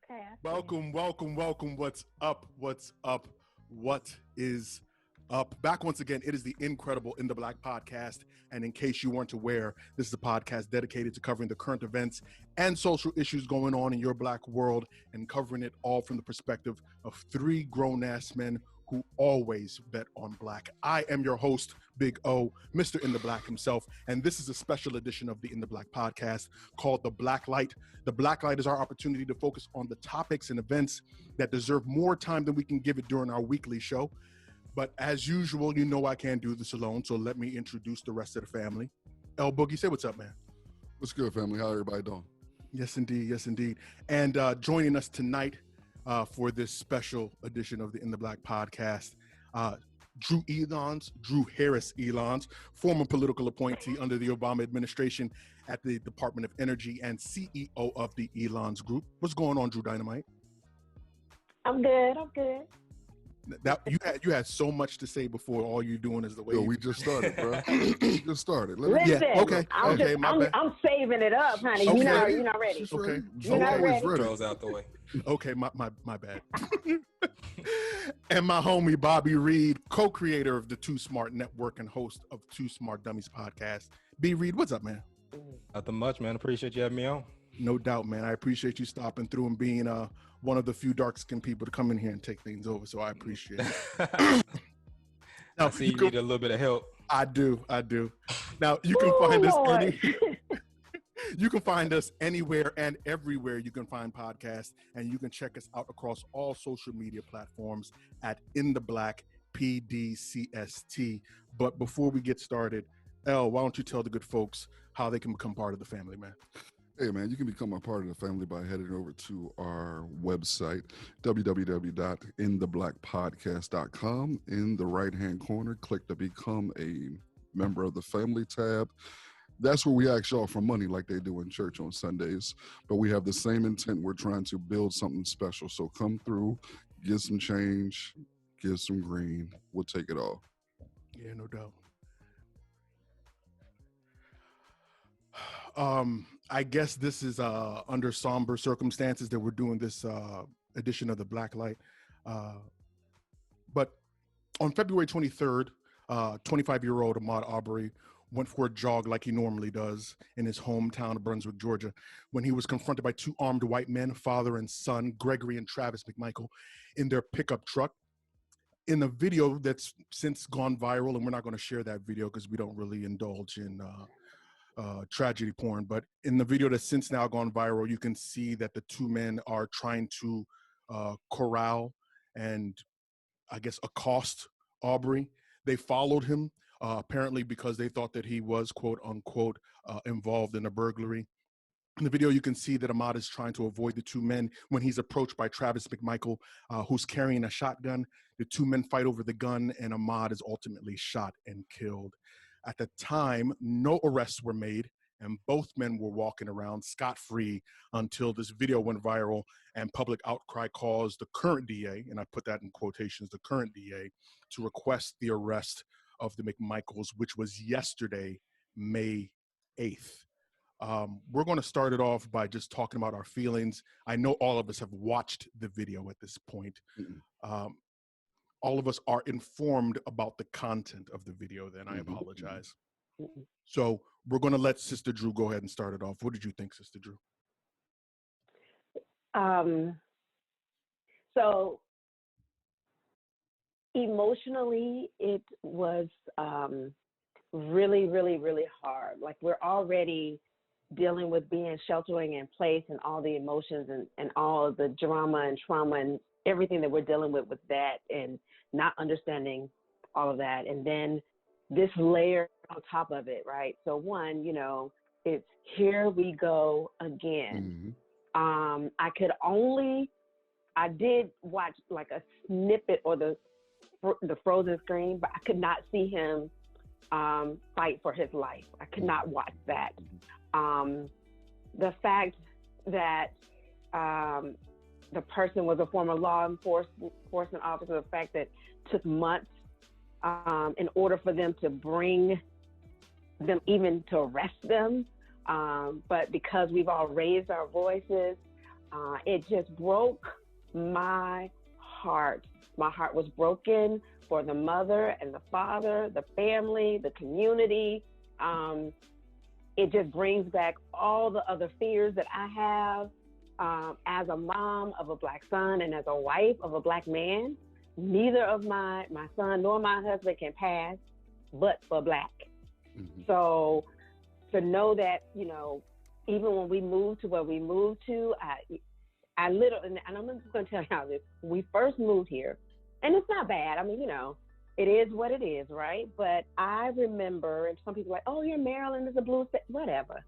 Okay. Welcome. What's up? What is up? Back once again, it is the incredible In the Black podcast. And in case you weren't aware, this is a podcast dedicated to covering the current events and social issues going on in your Black world and covering it all from the perspective of three grown-ass men who always bet on Black. I am your host, Big O, Mr. In the Black himself, and this is a special edition of the In the Black podcast called The Black Light. The Black Light is our opportunity to focus on the topics and events that deserve more time than we can give it during our weekly show. But as usual, you know I can't do this alone, so let me introduce the rest of the family. El Boogie, say what's up, man. What's good, family? How everybody doing? Yes, indeed. And joining us tonight for this special edition of the In the Black podcast, Drew Harris Elons, former political appointee under the Obama administration at the Department of Energy and CEO of the Elons Group. What's going on, Drew Dynamite? I'm good. That you had so much to say before. All you're doing is the way. Yo, we just started, bro. Just started. Listen, okay. I'm saving it up, honey. Okay. You're not ready. Okay. You're not ready. Throws out the way. Okay, my bad. And my homie Bobby Reed, co-creator of the Too Smart Network and host of Too Smart Dummies podcast. B. Reed, what's up, man? Nothing much, man. Appreciate you having me on. No doubt, man. I appreciate you stopping through and being one of the few dark-skinned people to come in here and take things over, so I appreciate it. Now, I see you need a little bit of help. I do. Now, you can find us you can find us anywhere and everywhere you can find podcasts, and you can check us out across all social media platforms at In the Black PDCST. But before we get started, El, why don't you tell the good folks how they can become part of the family, man? Hey, man, you can become a part of the family by heading over to our website, www.intheblackpodcast.com. In the right-hand corner, click the Become a Member of the Family tab. That's where we ask y'all for money like they do in church on Sundays. But we have the same intent. We're trying to build something special. So come through, get some change, get some green. We'll take it all. Yeah, no doubt. I guess this is under somber circumstances that we're doing this edition of the Black Light. But on February 23rd, 25-year-old Ahmaud Arbery went for a jog like he normally does in his hometown of Brunswick, Georgia, when he was confronted by two armed white men, father and son, Gregory and Trevor McMichael, in their pickup truck. In the video that's since gone viral, and we're not going to share that video because we don't really indulge in tragedy porn, but in the video that's since now gone viral, you can see that the two men are trying to corral and I guess accost Arbery. They followed him apparently because they thought that he was quote unquote involved in a burglary. In the video, you can see that Ahmaud is trying to avoid the two men when he's approached by Trevor McMichael, who's carrying a shotgun. The two men fight over the gun, and Ahmaud is ultimately shot and killed. At the time, no arrests were made, and both men were walking around scot-free until this video went viral and public outcry caused the current DA, and I put that in quotations, the current DA, to request the arrest of the McMichaels, which was yesterday, May 8th. We're going to start it off by just talking about our feelings. I know all of us have watched the video at this point. All of us are informed about the content of the video, then I apologize. So we're going to let Sister Drew go ahead and start it off. What did you think, Sister Drew? So emotionally, it was really, really, really hard. Like, we're already dealing with being sheltering in place and all the emotions and all of the drama and trauma and everything that we're dealing with that, and not understanding all of that. And then this layer on top of it, right? So one, it's here we go again. I did watch like a snippet or the frozen screen, but I could not see him fight for his life. I could not watch that. The fact that the person was a former law enforcement officer, the fact that it took months in order for them to bring them, even to arrest them. But because we've all raised our voices, It just broke my heart. My heart was broken for the mother and the father, the family, the community. It just brings back all the other fears that I have as a mom of a Black son and as a wife of a Black man. Neither of my son nor my husband can pass but for Black. Mm-hmm. So to know that, even when we moved to where we moved to, I literally, and I'm just going to tell y'all this, we first moved here, and it's not bad. I mean, it is what it is, right? But I remember, and some people are like, oh, you're Maryland, is a blue state, whatever.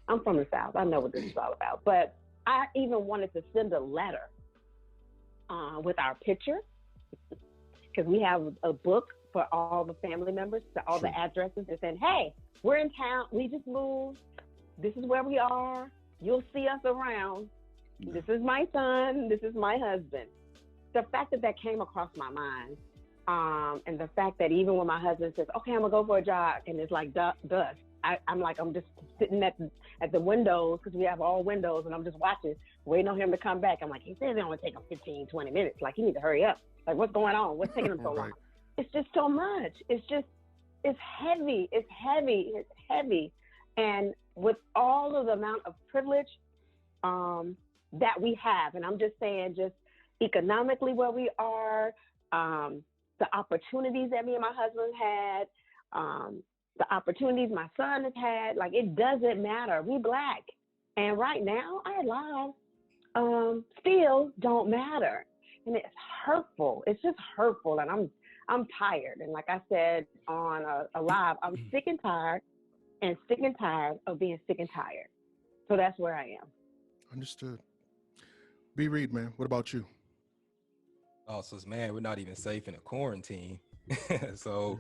I'm from the South. I know what this is all about. But I even wanted to send a letter with our picture, because we have a book for all the family members, to all the addresses, and saying, hey, we're in town. We just moved. This is where we are. You'll see us around. This is my son. This is my husband. The fact that came across my mind, and the fact that even when my husband says, okay, I'm going to go for a jog, and it's like dust, I'm just sitting at the windows, because we have all windows, and I'm just watching, waiting on him to come back. I'm like, he says it only take him 15, 20 minutes. Like, he needs to hurry up. Like, what's going on? What's taking him so long? It's just so much. It's heavy. It's heavy. It's heavy. And with all of the amount of privilege that we have, and I'm just saying, just economically where we are, the opportunities that me and my husband had, the opportunities my son has had, like, it doesn't matter. We Black. And right now, our lives still don't matter. And it's hurtful. It's just hurtful. And I'm tired. And like I said on a live, I'm sick and tired of being sick and tired. So that's where I am. Understood. B. Reed, man, what about you? Oh, so man, we're not even safe in a quarantine. So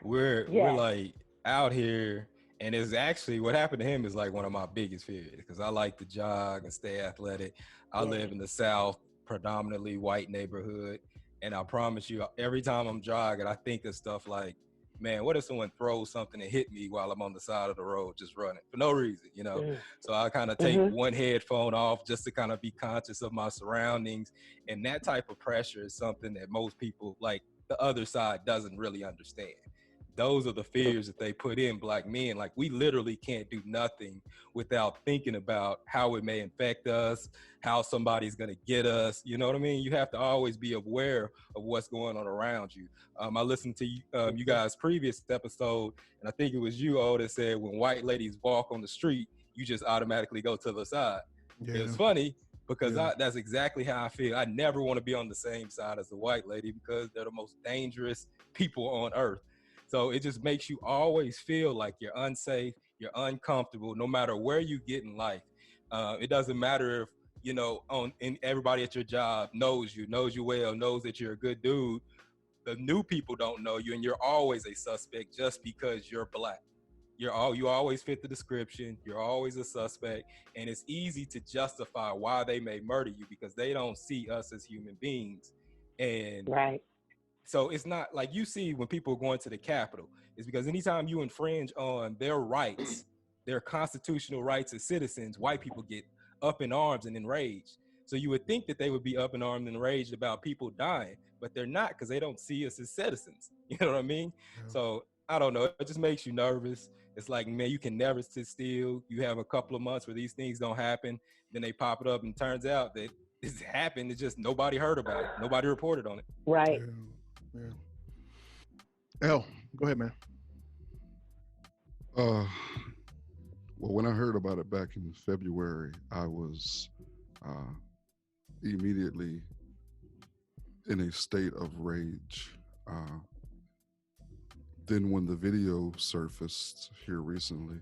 we're like out here, and it's actually what happened to him is like one of my biggest fears, because I like to jog and stay athletic. I live in the South, predominantly white neighborhood, and I promise you, every time I'm jogging, I think of stuff like, man, what if someone throws something and hit me while I'm on the side of the road just running for no reason, So I kind of take one headphone off just to kind of be conscious of my surroundings. And that type of pressure is something that most people, like the other side, doesn't really understand. Those are the fears that they put in Black men. Like, we literally can't do nothing without thinking about how it may infect us, how somebody's going to get us. You know what I mean? You have to always be aware of what's going on around you. I listened to you guys' previous episode, and I think it was you, that said when white ladies walk on the street, you just automatically go to the side. Yeah. It's funny because that's exactly how I feel. I never want to be on the same side as a white lady, because they're the most dangerous people on earth. So it just makes you always feel like you're unsafe, you're uncomfortable, no matter where you get in life. It doesn't matter if, everybody at your job knows you well, knows that you're a good dude. The new people don't know you, and you're always a suspect just because you're Black. You always fit the description. You're always a suspect, and it's easy to justify why they may murder you because they don't see us as human beings. And so it's not like you see when people are going to the Capitol. It's because anytime you infringe on their rights, their constitutional rights as citizens, white people get up in arms and enraged. So you would think that they would be up in arms and enraged about people dying, but they're not, because they don't see us as citizens. You know what I mean? Yeah. So I don't know. It just makes you nervous. It's like, man, you can never sit still. You have a couple of months where these things don't happen. Then they pop it up, and it turns out that it's happened. It's just nobody heard about it. Nobody reported on it. Right. Yeah. Go ahead, man. Well, when I heard about it back in February, I was immediately in a state of rage. Then when the video surfaced here recently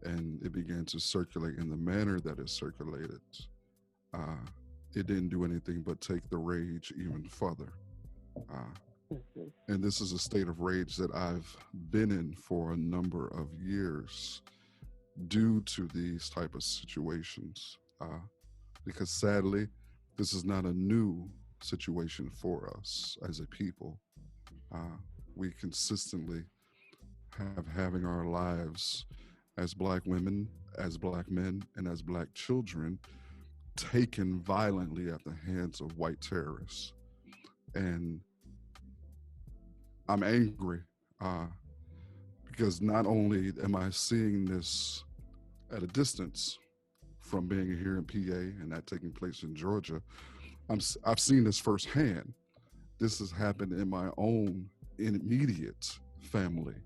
and it began to circulate in the manner that it circulated, it didn't do anything but take the rage even further. And this is a state of rage that I've been in for a number of years due to these type of situations. Because sadly, this is not a new situation for us as a people. We consistently having our lives as Black women, as Black men, and as Black children taken violently at the hands of white terrorists. And I'm angry because not only am I seeing this at a distance from being here in PA and that taking place in Georgia, I've seen this firsthand. This has happened in my own immediate family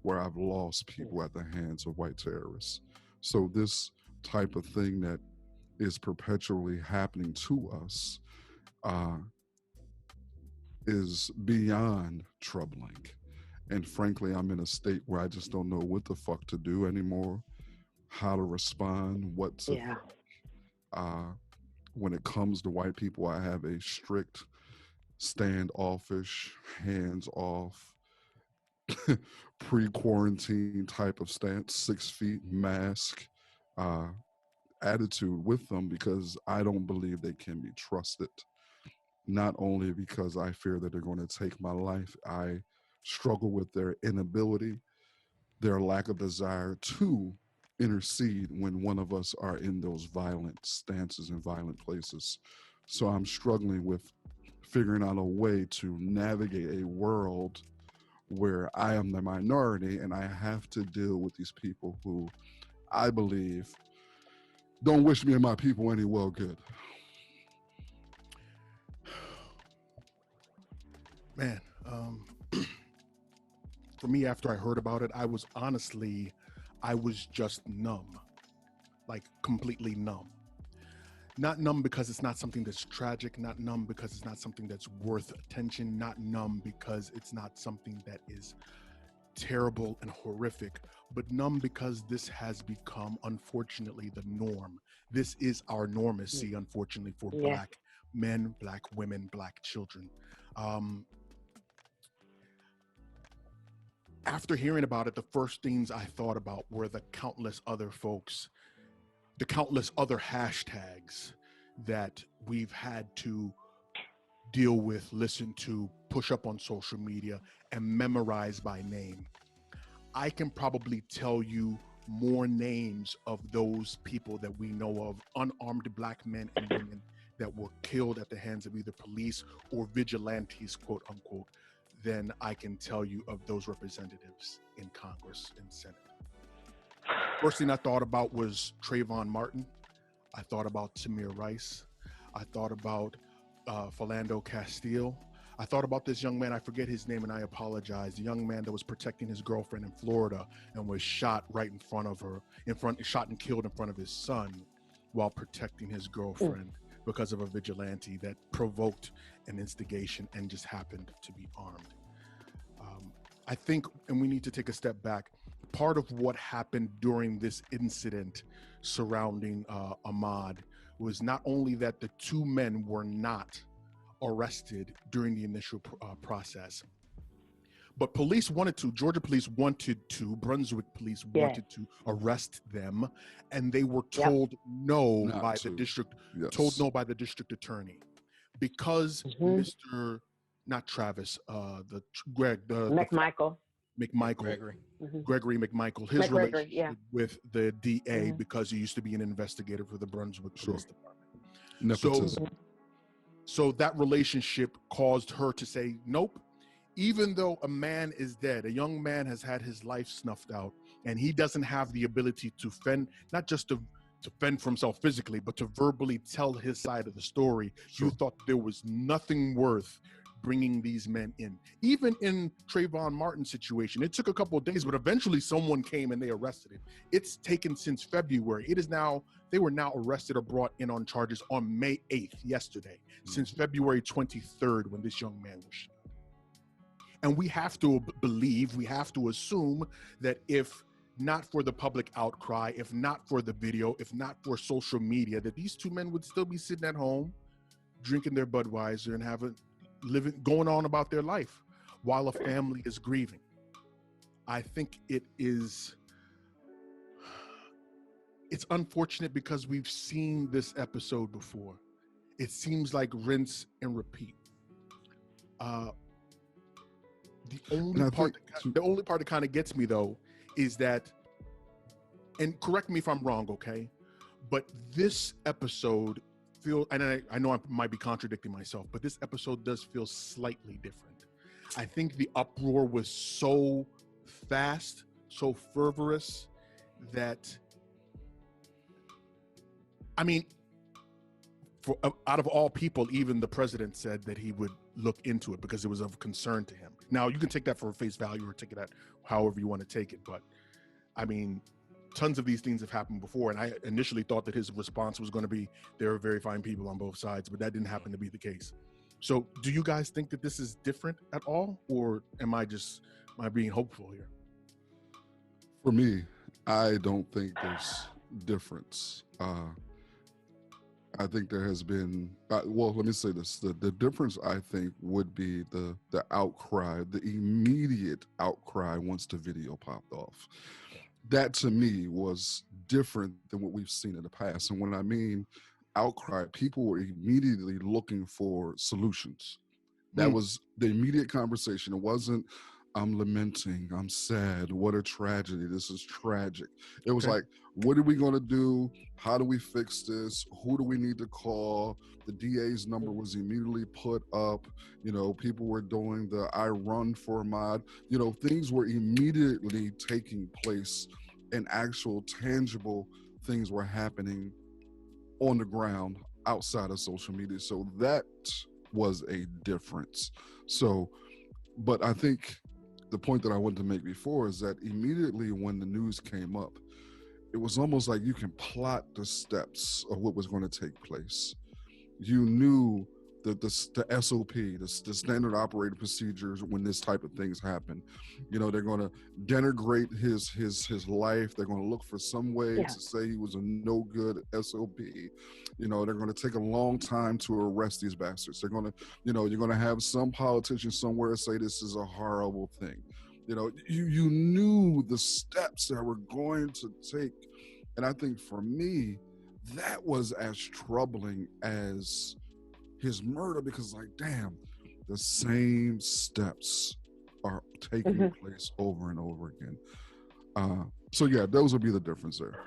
where I've lost people at the hands of white terrorists. So this type of thing that is perpetually happening to us is beyond troubling. And frankly, I'm in a state where I just don't know what the fuck to do anymore, how to respond, what to when it comes to white people. I have a strict standoffish, hands off, pre-quarantine type of stance, 6 feet, mask, attitude with them because I don't believe they can be trusted. Not only because I fear that they're going to take my life, I struggle with their inability, their lack of desire to intercede when one of us are in those violent stances and violent places. So I'm struggling with figuring out a way to navigate a world where I am the minority and I have to deal with these people who I believe don't wish me and my people any well good. Man, for me, after I heard about it, I was just numb, like completely numb. Not numb because it's not something that's tragic, not numb because it's not something that's worth attention, not numb because it's not something that is terrible and horrific, but numb because this has become, unfortunately, the norm. This is our normacy, unfortunately, for Black men, Black women, Black children. After hearing about it, the first things I thought about were the countless other folks, the countless other hashtags that we've had to deal with, listen to, push up on social media, and memorize by name. I can probably tell you more names of those people that we know of, unarmed Black men and women that were killed at the hands of either police or vigilantes, quote unquote, than I can tell you of those representatives in Congress and Senate. First thing I thought about was Trayvon Martin. I thought about Tamir Rice. I thought about Philando Castile. I thought about this young man, I forget his name and I apologize, the young man that was protecting his girlfriend in Florida and was shot right in front of her, shot and killed in front of his son while protecting his girlfriend because of a vigilante that provoked an instigation and just happened to be armed. I think, and we need to take a step back, part of what happened during this incident surrounding Ahmaud was not only that the two men were not arrested during the initial process, but police wanted to, Georgia police wanted to, Brunswick police wanted to arrest them, and they were told no by the district, told no by the district attorney, because Mr. Not Travis, McMichael. Gregory McMichael, his relationship with the DA, because he used to be an investigator for the Brunswick Police Department. So that relationship caused her to say, nope, even though a man is dead, a young man has had his life snuffed out, and he doesn't have the ability to fend, not just to fend for himself physically, but to verbally tell his side of the story. You thought there was nothing worth bringing these men in. Even in Trayvon Martin's situation, it took a couple of days, but eventually someone came and they arrested him. It's taken since February. They were now arrested or brought in on charges on May 8th, yesterday, since February 23rd when this young man was shot. And we have to believe, we have to assume that if not for the public outcry, if not for the video, if not for social media, that these two men would still be sitting at home, drinking their Budweiser and going on about their life while a family is grieving. I think it's unfortunate because we've seen this episode before. It seems like rinse and repeat. The only part that kind of gets me though is that, and correct me if I'm wrong, okay, but this episode feel, and I know I might be contradicting myself, but this episode does feel slightly different. I think the uproar was so fast, so fervorous that, I mean, out of all people, even the president said that he would look into it because it was of concern to him. Now, you can take that for face value or take it at however you want to take it, but I mean, tons of these things have happened before, and I initially thought that his response was going to be, there are very fine people on both sides, but that didn't happen to be the case. So do you guys think that this is different at all, or am I being hopeful here? For me, I don't think there's difference. I think there has been, well, let me say this. The difference, I think, would be the outcry, the immediate outcry once the video popped off. That, to me, was different than what we've seen in the past. And when I mean outcry, people were immediately looking for solutions. That was the immediate conversation. It wasn't, I'm lamenting, I'm sad, what a tragedy, this is tragic. It was like, what are we going to do? How do we fix this? Who do we need to call? The DA's number was immediately put up. You know, people were doing the I run for Ahmaud. You know, things were immediately taking place and actual tangible things were happening on the ground outside of social media. So that was a difference. So, but I think the point that I wanted to make before is that immediately when the news came up, it was almost like you can plot the steps of what was going to take place. You knew that the SOP, the standard operating procedures when this type of things happen. You know, they're going to denigrate his life. They're going to look for some way to say he was a no good SOP. You know, they're going to take a long time to arrest these bastards. They're going to, you know, you're going to have some politician somewhere say this is a horrible thing. You know, you knew the steps that were going to take. And I think for me, that was as troubling as his murder, because like, damn, the same steps are taking place over and over again. So yeah, those would be the difference there.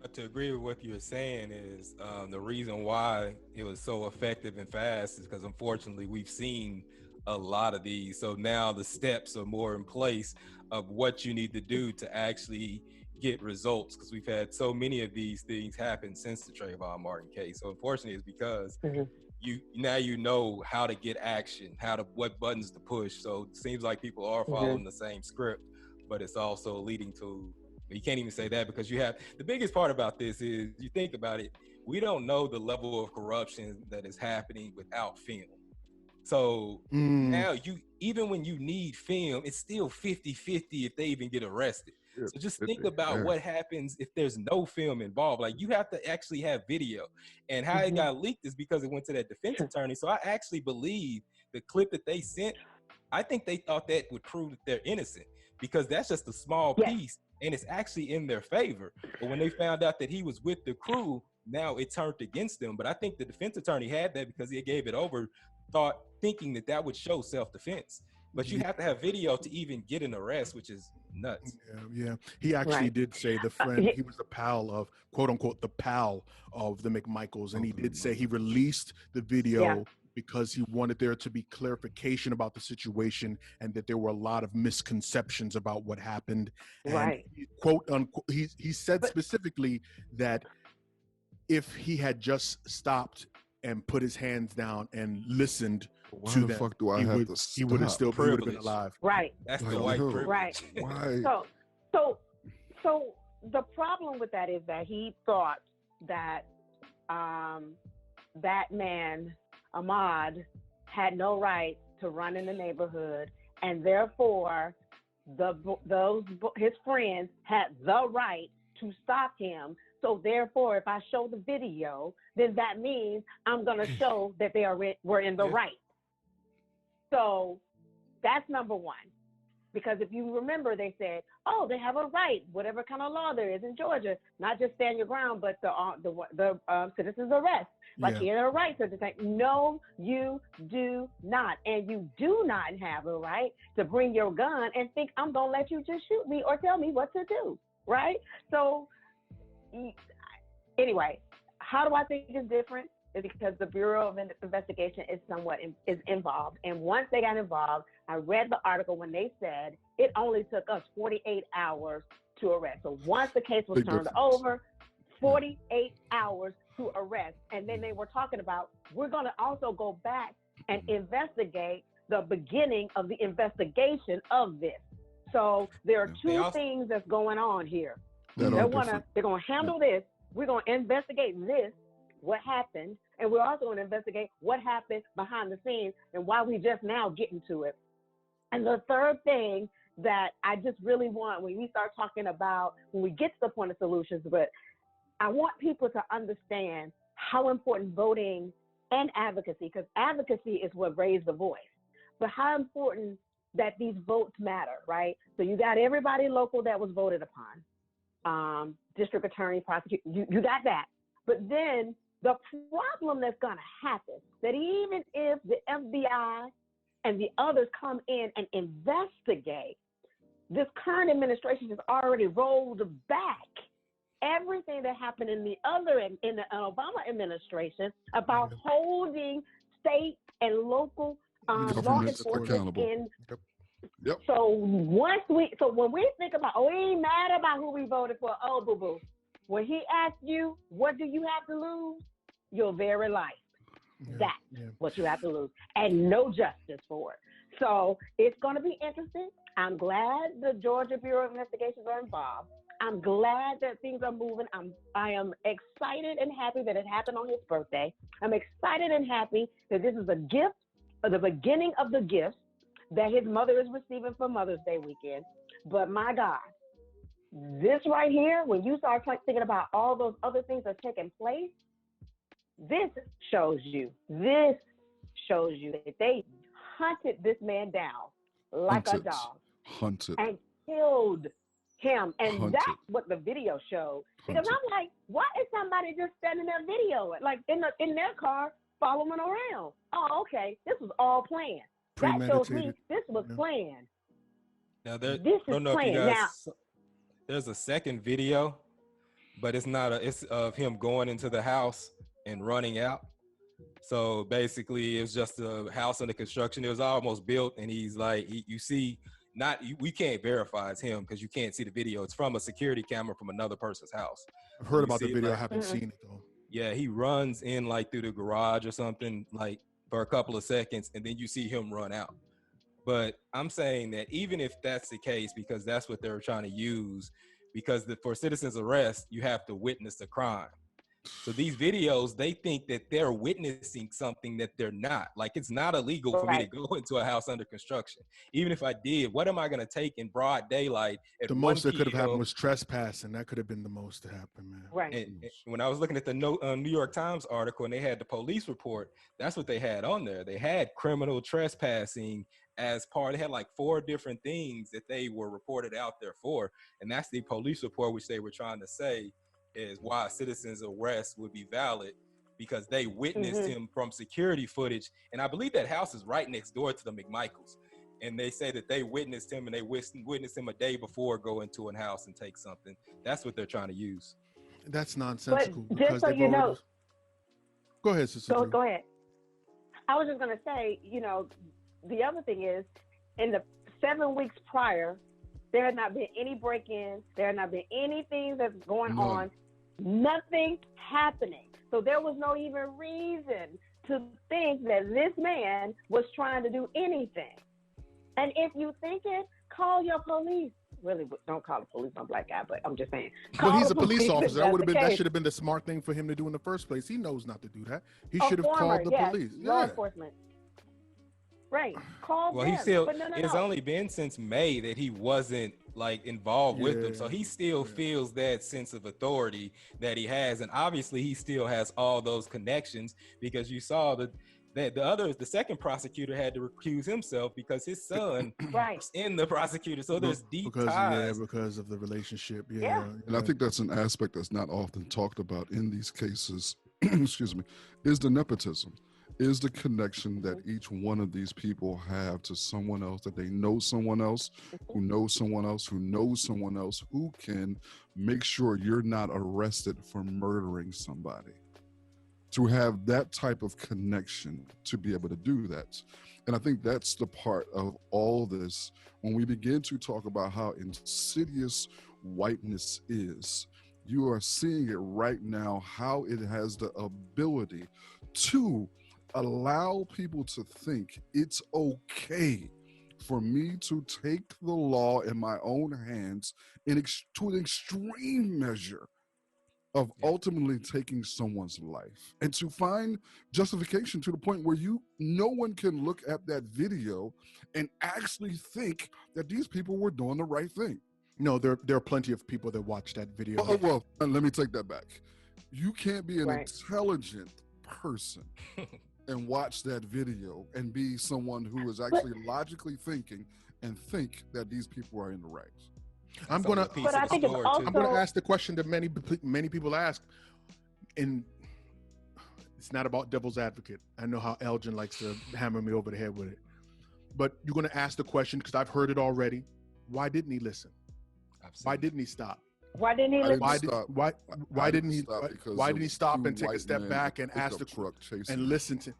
But to agree with what you're saying is the reason why it was so effective and fast is because unfortunately we've seen a lot of these. So now the steps are more in place of what you need to do to actually get results, because we've had so many of these things happen since the Trayvon Martin case. So unfortunately it's because you know how to get action, what buttons to push. So it seems like people are following the same script, but it's also leading to, you can't even say that, because you have, the biggest part about this is, you think about it, we don't know the level of corruption that is happening without film. So now even when you need film, it's still 50-50 if they even get arrested. So just think about what happens if there's no film involved. Like, you have to actually have video. And how it got leaked is because it went to that defense attorney. So I actually believe the clip that they sent, I think they thought that would prove that they're innocent, because that's just a small piece and it's actually in their favor. But when they found out that he was with the crew, now it turned against them. But I think the defense attorney had that because he gave it over, thinking that that would show self-defense. But you have to have video to even get an arrest, which is nuts. Yeah. He actually did say the friend, he was the pal of, quote unquote, the pal of the McMichaels. And he did say he released the video because he wanted there to be clarification about the situation and that there were a lot of misconceptions about what happened. And quote unquote, he said specifically that if he had just stopped and put his hands down and listened to them, fuck do I have to stop? He would have been alive. Right. That's the white privilege. Right. Why? So the problem with that is that he thought that that man, Ahmaud, had no right to run in the neighborhood, and therefore his friends had the right to stop him. So therefore, if I show the video, then that means I'm going to show that they were in the right. So that's number one. Because if you remember, they said, oh, they have a right, whatever kind of law there is in Georgia, not just stand your ground, but the citizen's arrest. Like, you have a right to say, no, you do not. And you do not have a right to bring your gun and think I'm going to let you just shoot me or tell me what to do, right? So anyway, how do I think it's different? is because the Bureau of Investigation is is involved. And once they got involved, I read the article when they said it only took us 48 hours to arrest. So once the case was turned over, 48 hours to arrest. And then they were talking about, we're going to also go back and investigate the beginning of the investigation of this. So there are two things that's going on here. They're going to handle this. We're going to investigate this, what happened, and we're also going to investigate what happened behind the scenes and why we just now getting to it. And the third thing that I just really want, when we start talking about, when we get to the point of solutions, but I want people to understand how important voting and advocacy, because advocacy is what raised the voice, but how important that these votes matter, right? So you got everybody local that was voted upon, district attorney, prosecutor, you got that. But then the problem that's gonna happen, that even if the FBI and the others come in and investigate, this current administration has already rolled back everything that happened in the Obama administration about holding state and local law enforcement in. Yep. So when we think about, we ain't mad about who we voted for, oh boo boo. When he asked you, what do you have to lose? Your very life. That's what you have to lose, and no justice for it. So it's going to be interesting. I'm glad the Georgia Bureau of Investigations are involved. I'm glad that things are moving. I am excited and happy that it happened on his birthday. I'm excited and happy that this is a gift, or the beginning of the gifts that his mother is receiving for Mother's Day weekend. But my God, this right here, when you start thinking about all those other things that are taking place, this shows you that they hunted this man down like a dog. And killed him. And that's what the video showed. Because I'm like, why is somebody just standing there videoing, like in their car, following around? Oh, okay, this was all planned. That shows me this was planned. Now this is planned. There's a second video, but it's of him going into the house and running out. So basically, it's just a house under construction. It was almost built, and he's like, we can't verify it's him because you can't see the video. It's from a security camera from another person's house. I've heard about the video. I haven't seen it though. Yeah, he runs in like through the garage or something like for a couple of seconds, and then you see him run out. But I'm saying that even if that's the case, because that's what they're trying to use, because for citizen's arrest, you have to witness the crime. So these videos, they think that they're witnessing something that they're not. Like, it's not illegal for me to go into a house under construction. Even if I did, what am I going to take in broad daylight? The most that could have happened was trespassing. That could have been the most to happen, man. Right. And when I was looking at the New York Times article and they had the police report, that's what they had on there. They had criminal trespassing as part. They had like 4 different things that they were reported out there for. And that's the police report, which they were trying to say is why a citizen's arrest would be valid, because they witnessed him from security footage. And I believe that house is right next door to the McMichaels. And they say that they witnessed him and they witnessed him a day before going to a house and take something. That's what they're trying to use. That's nonsensical. But just so you know, go ahead, Sister. Go ahead. I was just going to say, the other thing is, in the 7 weeks prior, there had not been any break-ins. There had not been anything that's going on. Nothing happening. So there was no even reason to think that this man was trying to do anything. And if you think it, call your police. Really, don't call the police on black guy, but I'm just saying. Well, he's a police officer. That should have been the smart thing for him to do in the first place. He knows not to do that. He should have called the police. Law enforcement. Right. Call them. He still, it's only been since May that he wasn't like involved with them. So he still feels that sense of authority that he has. And obviously he still has all those connections, because you saw that the second prosecutor had to recuse himself because his son was in the prosecutor. So there's deep ties. Because of the relationship. And I think that's an aspect that's not often talked about in these cases, excuse me, is the nepotism. Is the connection that each one of these people have to someone else, that they know someone else who knows someone else who knows someone else who can make sure you're not arrested for murdering somebody. to have that type of connection to be able to do that. And I think that's the part of all this when we begin to talk about how insidious whiteness is. You are seeing it right now, how it has the ability to allow people to think it's okay for me to take the law in my own hands to an extreme measure of ultimately taking someone's life, and to find justification to the point where no one can look at that video and actually think that these people were doing the right thing. No, there are plenty of people that watch that video. Well, let me take that back. You can't be an intelligent person and watch that video and be someone who is actually logically thinking and think that these people are in the right. I'm gonna ask the question that many people ask, and it's not about devil's advocate. I know how Elgin likes to hammer me over the head with it, but you're gonna ask the question because I've heard it already. Why didn't he listen? Why didn't he stop? Why didn't he listen? Why didn't he stop and take a step back and ask the truck and listen to?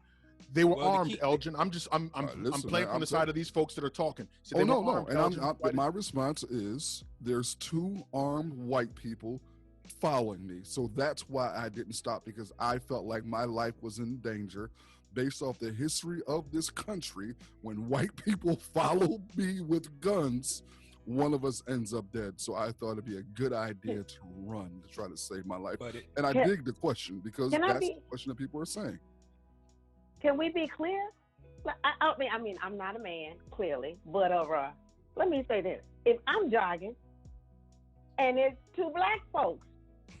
They were armed, Elgin. I'm playing from the side of these folks that are talking. So no. And my response is there's 2 armed white people following me. So that's why I didn't stop, because I felt like my life was in danger based off the history of this country. When white people follow me with guns, one of us ends up dead. So I thought it'd be a good idea to run to try to save my life. And I dig the question, because that's the question that people are saying. Can we be clear? I mean, I'm not a man, clearly, but let me say this. If I'm jogging and it's 2 black folks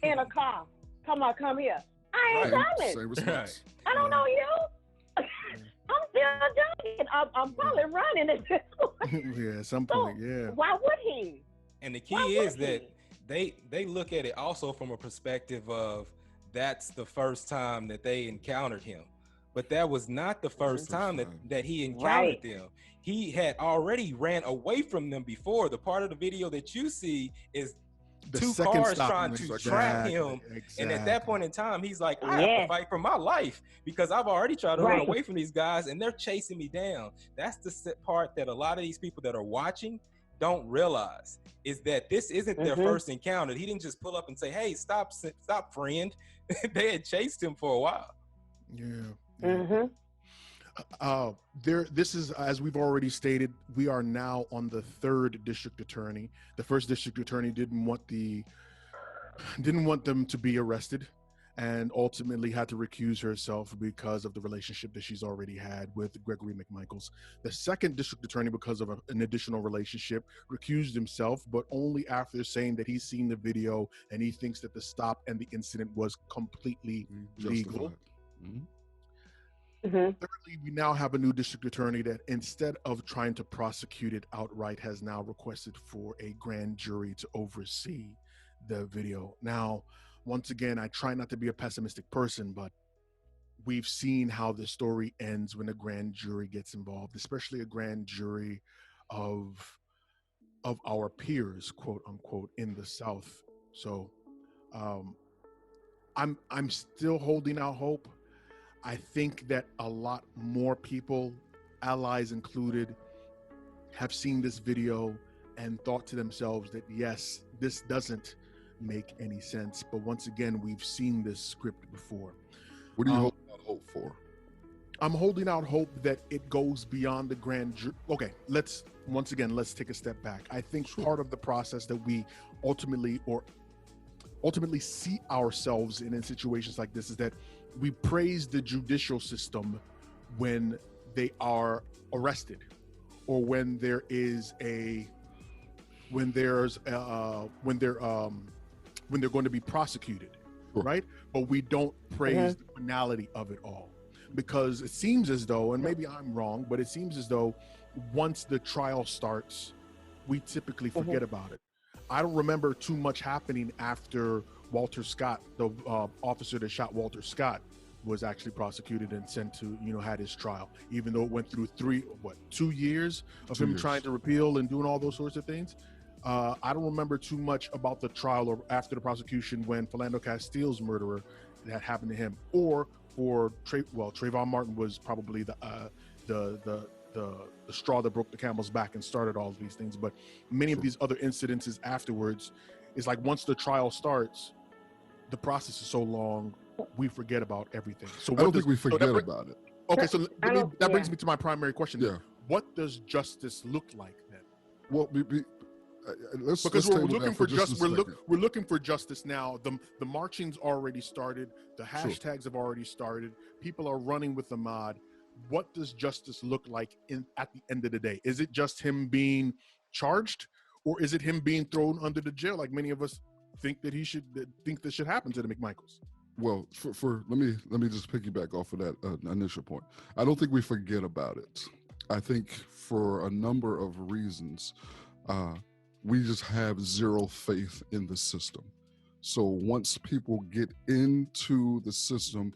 in a car, come here. I ain't coming. Same response. I don't know you. I'm still jogging. I'm probably running at this point. Yeah, at some point, yeah. Why would he? And the key is that they look at it also from a perspective of that's the first time that they encountered him. But that was not the first time that he encountered them. He had already ran away from them before. The part of the video that you see is the 2 cars trying to trap him. And at that point in time, he's like, I have to fight for my life because I've already tried to run away from these guys and they're chasing me down. That's the part that a lot of these people that are watching don't realize, is that this isn't their first encounter. He didn't just pull up and say, hey, stop, friend. They had chased him for a while. Yeah. This is, as we've already stated, we are now on the 3rd district attorney. The 1st district attorney didn't want them to be arrested, and ultimately had to recuse herself because of the relationship that she's already had with Gregory McMichael. The 2nd district attorney, because of an additional relationship, recused himself, but only after saying that he's seen the video and he thinks that the stop and the incident was completely legal. Thirdly, we now have a new district attorney that, instead of trying to prosecute it outright, has now requested for a grand jury to oversee the video. Now, once again, I try not to be a pessimistic person, but we've seen how the story ends when a grand jury gets involved, especially a grand jury of our peers, quote unquote, in the South. So I'm still holding out hope. I think that a lot more people, allies included, have seen this video and thought to themselves that, yes, this doesn't make any sense. But once again, we've seen this script before. What are you holding out hope for? I'm holding out hope that it goes beyond the grand jury. Okay, let's take a step back. I think part of the process that we ultimately see ourselves in situations like this is that we praise the judicial system when they are arrested, or when they're going to be prosecuted, right? But we don't praise the finality of it all, because it seems as though, and maybe I'm wrong, but it seems as though once the trial starts, we typically forget about it. I don't remember too much happening after Walter Scott, the officer that shot Walter Scott, was actually prosecuted and sent to, had his trial, even though it went through 2 years of him trying to repeal and doing all those sorts of things. I don't remember too much about the trial or after the prosecution when Philando Castile's murderer that happened to him, or for Trayvon Martin was probably the straw that broke the camel's back and started all of these things. But many of these other incidences afterwards, is like once the trial starts, the process is so long, we forget about everything. So I don't think we forget about it. Okay, so that brings me to my primary question. Yeah. What does justice look like then? Well, because we're looking for justice. We're looking for justice now. The marching's already started. The hashtags have already started. People are running with Ahmaud. What does justice look like at the end of the day? Is it just him being charged, or is it him being thrown under the jail like many of us think that this should happen to the McMichaels? Well, let me just piggyback off of that initial point. I don't think we forget about it. I think for a number of reasons, we just have zero faith in the system. So once people get into the system,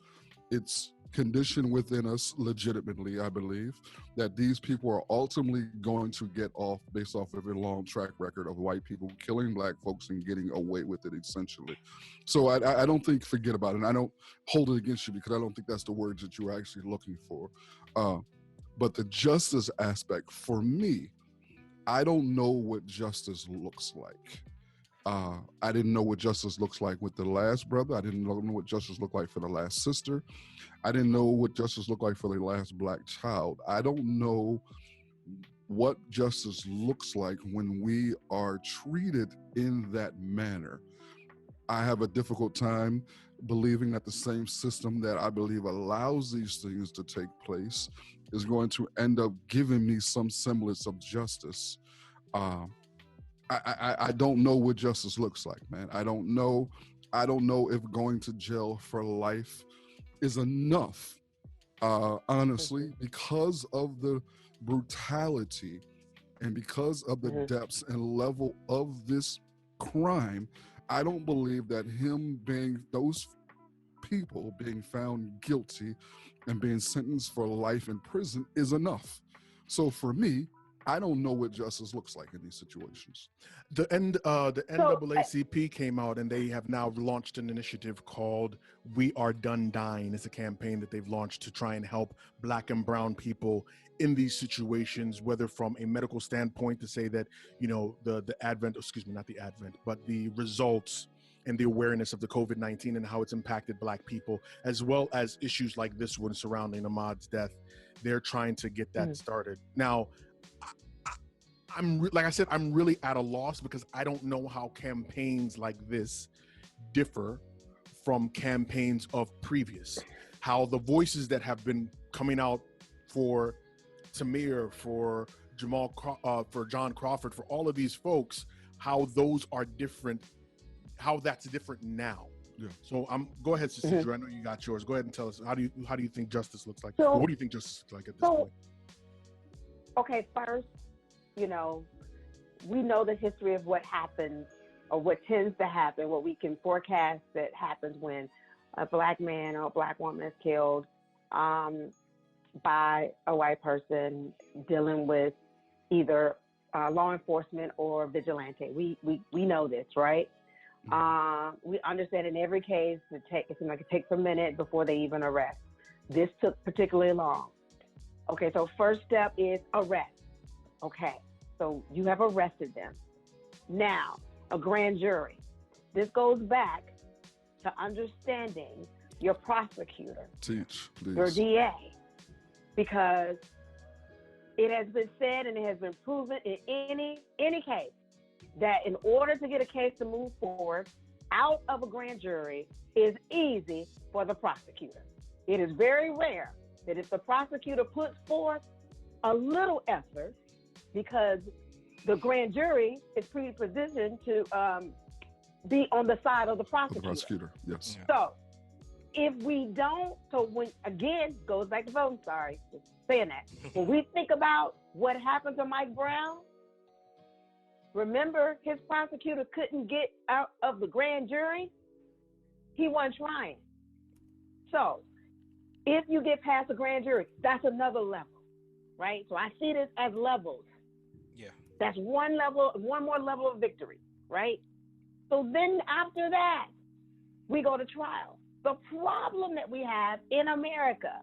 it's conditioned within us legitimately, I believe, that these people are ultimately going to get off based off of a long track record of white people killing black folks and getting away with it, essentially. So I don't think forget about it. And I don't hold it against you because I don't think that's the words that you're actually looking for. But the justice aspect, for me, I don't know what justice looks like. I didn't know what justice looks like with the last brother. I didn't know what justice looked like for the last sister. I didn't know what justice looked like for the last black child. I don't know what justice looks like when we are treated in that manner. I have a difficult time believing that the same system that I believe allows these things to take place is going to end up giving me some semblance of justice. I don't know what justice looks like, man. I don't know if going to jail for life is enough, honestly, because of the brutality and because of the depths and level of this crime. I don't believe that those people being found guilty and being sentenced for life in prison is enough. So for me, I don't know what justice looks like in these situations. The NAACP came out and they have now launched an initiative called We Are Done Dying. It's a campaign that they've launched to try and help black and brown people in these situations, whether from a medical standpoint to say that, the results and the awareness of the COVID-19 and how it's impacted black people, as well as issues like this one surrounding Ahmaud's death. They're trying to get that started. Now, I'm really at a loss because I don't know how campaigns like this differ from campaigns of previous. How the voices that have been coming out for Tamir, for Jamal, for John Crawford, for all of these folks, how those are different, how that's different now. Yeah. So go ahead, Sister Drew. I know you got yours. Go ahead and tell us how do you think justice looks like? So, what do you think justice looks like at this point? Okay, first, we know the history of what happens or what tends to happen, what we can forecast that happens when a black man or a black woman is killed by a white person dealing with either law enforcement or vigilante. We know this, right? We understand in every case it takes a minute before they even arrest. This took particularly long. Okay, so first step is arrest. Okay, so you have arrested them. Now, a grand jury. This goes back to understanding your prosecutor. Teach, please. Your DA. Because it has been said and it has been proven in any case that in order to get a case to move forward out of a grand jury is easy for the prosecutor. It is very rare that if the prosecutor puts forth a little effort, because the grand jury is predispositioned to be on the side of the prosecutor. The prosecutor, yes. Yeah. So if we don't, goes back to voting, sorry, just saying that. When we think about what happened to Mike Brown, remember his prosecutor couldn't get out of the grand jury? He wasn't trying. So if you get past the grand jury, that's another level, right? So I see this as levels. Yeah. That's one more level of victory, right? So then after that, we go to trial. The problem that we have in America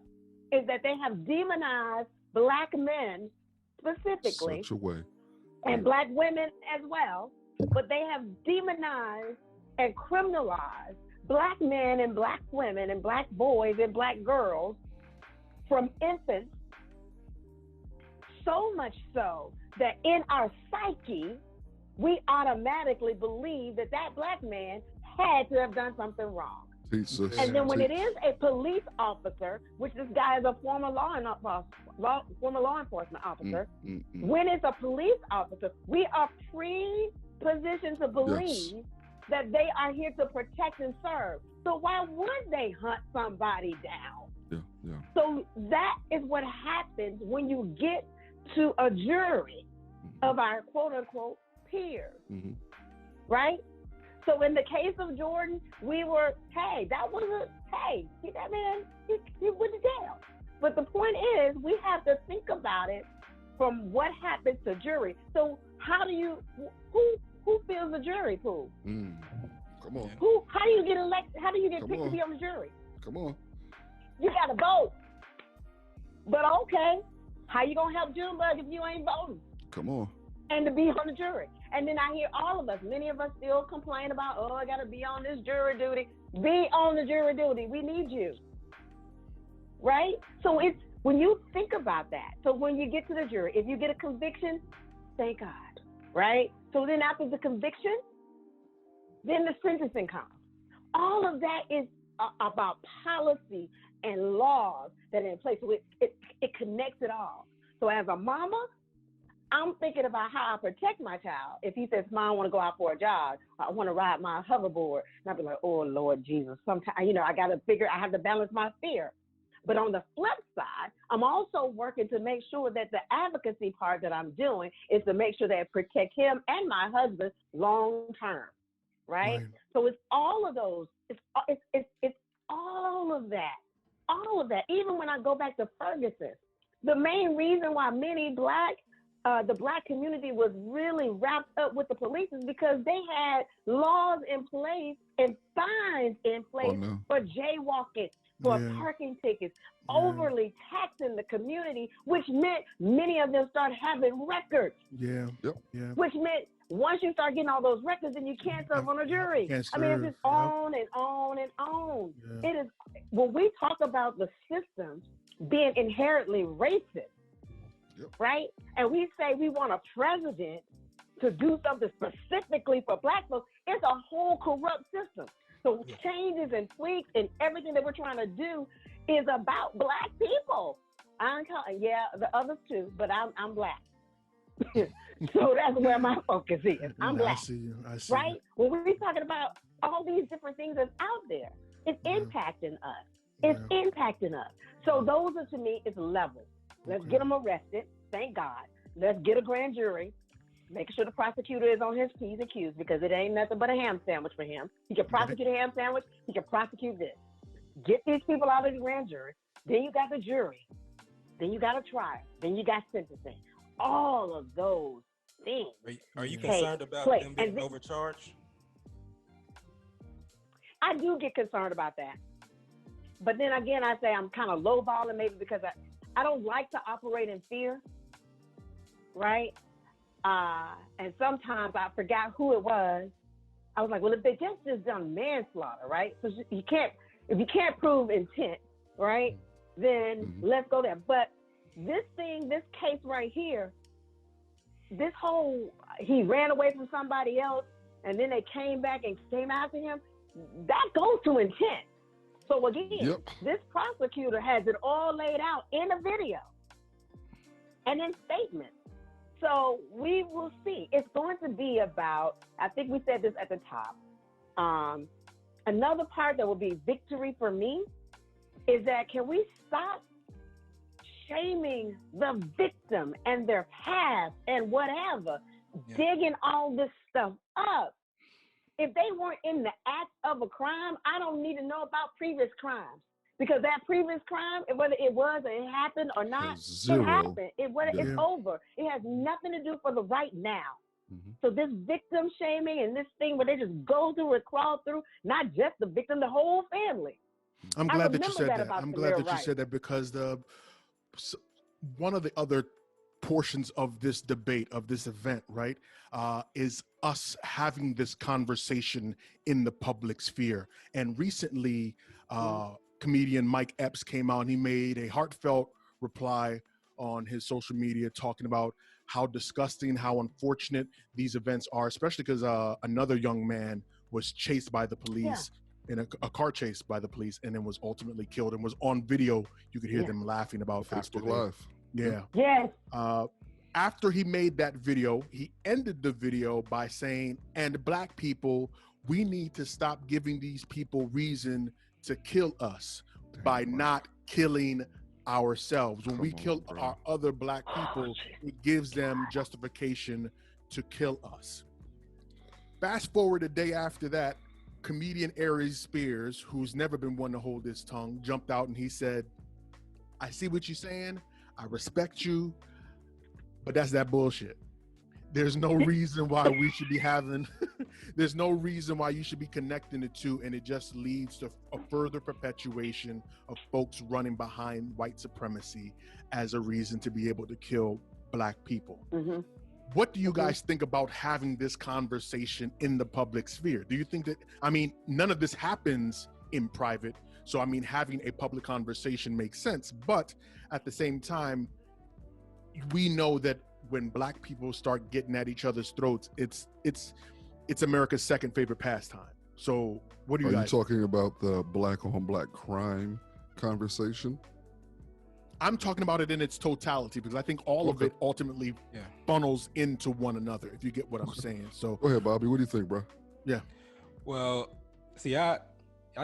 is that they have demonized Black men specifically, Such a way. and Black women as well, but they have demonized and criminalized Black men and Black women and Black boys and Black girls from infants, so much so that in our psyche, we automatically believe that that Black man had to have done something wrong. And then when it is a police officer, which this guy is a former law enforcement officer, when it's a police officer, we are pre-positioned to believe that they are here to protect and serve. So why would they hunt somebody down? So that is what happens when you get to a jury of our quote unquote peers, right? So in the case of Jordan, we were, hey, that man, he went to jail. But the point is, we have to think about it from what happens to jury. So how do you, who fills the jury pool? Come on. How do you get elected? How do you get picked to be on the jury? Come on. You got to vote. But okay, how you gonna help Junebug if you ain't voting? Come on. And to be on the jury. And then I hear all of us, many of us still complain about, oh, I got to be on this jury duty. Be on the jury duty. We need you. Right? So it's, when you think about that, so when you get to the jury, if you get a conviction, thank God. Right? So then after the conviction, then the sentencing comes. All of that is about policy and laws that are in place. So it connects it all. So as a mama, I'm thinking about how I protect my child. If he says, Mom, I want to go out for a jog, I want to ride my hoverboard, and I'll be like, oh, Lord Jesus. Sometimes, I got to I have to balance my fear. But on the flip side, I'm also working to make sure that the advocacy part that I'm doing is to make sure that I protect him and my husband long term, right? So it's all of those. It's all of that. All of that. Even when I go back to Ferguson, the main reason why the Black community was really wrapped up with the police is because they had laws in place and fines in place for jaywalking, for parking tickets, overly taxing the community, which meant many of them started having records. Which meant once you start getting all those records, then you can't serve on a jury. I mean, it's just on and on and on. It is, when we talk about the system being inherently racist, right? And we say we want a president to do something specifically for Black folks. It's a whole corrupt system. So changes and tweaks and everything that we're trying to do is about Black people. The others too, but I'm Black. So that's where my focus is. I'm Black. I see right? When we're talking about all these different things that's out there, it's impacting us. It's impacting us. So those are, to me, it's levels. Let's get them arrested. Thank God. Let's get a grand jury. Making sure the prosecutor is on his P's and Q's, because it ain't nothing but a ham sandwich for him. He can prosecute a ham sandwich. He can prosecute this. Get these people out of the grand jury. Then you got the jury. Then you got a trial. Then you got sentencing. All of those things. Are you concerned about them being overcharged? I do get concerned about that. But then again, I say I'm kind of lowballing, maybe because I don't like to operate in fear, right? And sometimes I forgot who it was. I was like, well, if they just done manslaughter, right? So if you can't prove intent, right, then let's go there. But this case right here, he ran away from somebody else and then they came back and came after him, that goes to intent. So again, this prosecutor has it all laid out in a video and in statements. So we will see. It's going to be about, I think we said this at the top. Another part that will be victory for me is that, can we stop shaming the victim and their past and whatever, digging all this stuff up? If they weren't in the act of a crime, I don't need to know about previous crimes, because that previous crime, whether it happened or not, it happened. It's over. It has nothing to do for the right now. So this victim shaming and this thing where they just go through and crawl through, not just the victim, the whole family. I'm I glad that you remember said that that. about I'm glad Tamir that you Rice. said that because one of the other portions of this debate, of this event, right, is us having this conversation in the public sphere. And recently, comedian Mike Epps came out and he made a heartfelt reply on his social media talking about how disgusting, how unfortunate these events are, especially because another young man was chased by the police in a car chase by the police and then was ultimately killed and was on video. You could hear them laughing about Facebook Live. Yeah. Yes. After he made that video, he ended the video by saying, and black people, we need to stop giving these people reason to kill us by not killing ourselves. When we kill our other black people, it gives them justification to kill us. Fast forward a day after that, comedian Aries Spears, who's never been one to hold his tongue, jumped out and he said, I see what you're saying. I respect you, but that's that bullshit. There's no reason why we should be having, there's no reason why you should be connecting the two, and it just leads to a further perpetuation of folks running behind white supremacy as a reason to be able to kill black people. Mm-hmm. What do you guys think about having this conversation in the public sphere? Do you think that, I mean, none of this happens in private, so I mean, having a public conversation makes sense, but at the same time, we know that when black people start getting at each other's throats, it's America's second favorite pastime. So what do you guys? Are you talking about the black on black crime conversation? I'm talking about it in its totality because I think all of it ultimately funnels into one another, if you get what I'm saying. So go ahead, Bobby. What do you think, bro? Yeah. Well, see, I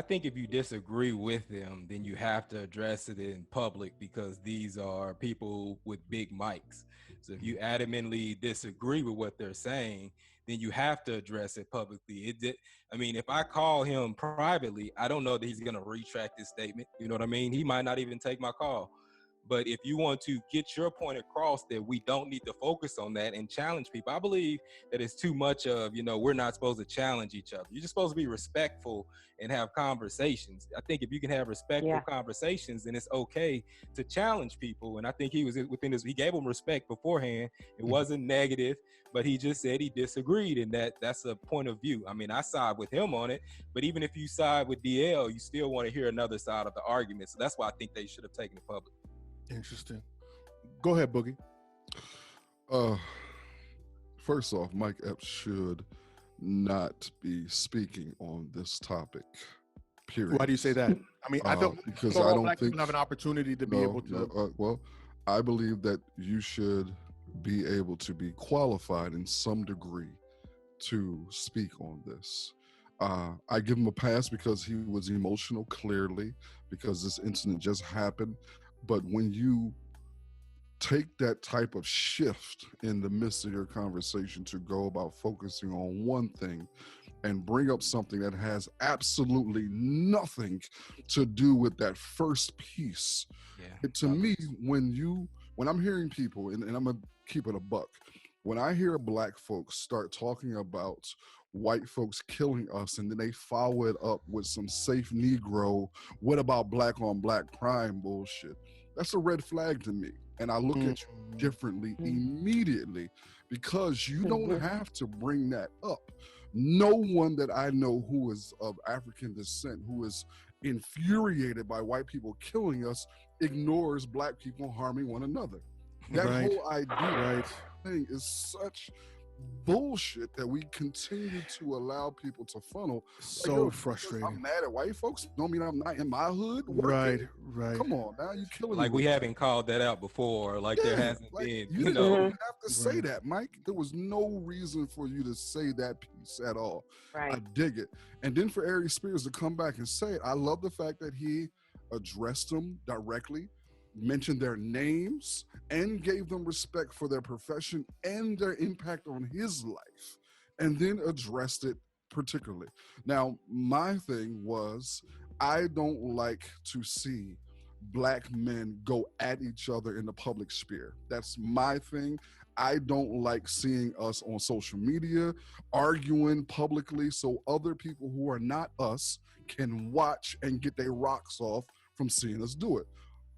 think if you disagree with them, then you have to address it in public because these are people with big mics. So if you adamantly disagree with what they're saying, then you have to address it publicly. I mean, if I call him privately, I don't know that he's going to retract his statement. You know what I mean? He might not even take my call. But if you want to get your point across that we don't need to focus on that and challenge people, I believe that it's too much of, we're not supposed to challenge each other. You're just supposed to be respectful and have conversations. I think if you can have respectful conversations, then it's okay to challenge people. And I think he was within he gave them respect beforehand. It wasn't negative, but he just said he disagreed. And that's a point of view. I mean, I side with him on it, but even if you side with DL, you still want to hear another side of the argument. So that's why I think they should have taken it public. Interesting. Go ahead, Boogie. First off, Mike Epps should not be speaking on this topic. Period. Why do you say that? I mean, I don't because I don't black think people have an opportunity to be able to. Well, I believe that you should be able to be qualified in some degree to speak on this. I give him a pass because he was emotional, clearly, because this incident just happened. But when you take that type of shift in the midst of your conversation to go about focusing on one thing and bring up something that has absolutely nothing to do with that first piece, to me, when I'm hearing people, and I'm gonna keep it a buck, when I hear black folks start talking about white folks killing us and then they follow it up with some safe Negro, what about black on black crime bullshit, that's a red flag to me. And I look at you differently immediately because you don't have to bring that up. No one that I know who is of African descent, who is infuriated by white people killing us, ignores black people harming one another. That whole idea thing is such bullshit that we continue to allow people to funnel. So frustrating. I'm mad at white folks. Don't mean I'm not in my hood. Right. Come on, now you killing like me. We haven't called that out before. Like there hasn't been. You didn't have to say that, Mike. There was no reason for you to say that piece at all. Right. I dig it. And then for Aries Spears to come back and say it, I love the fact that he addressed them directly, mentioned their names, and gave them respect for their profession and their impact on his life, and then addressed it particularly. Now, my thing was, I don't like to see black men go at each other in the public sphere. That's my thing. I don't like seeing us on social media arguing publicly so other people who are not us can watch and get their rocks off from seeing us do it.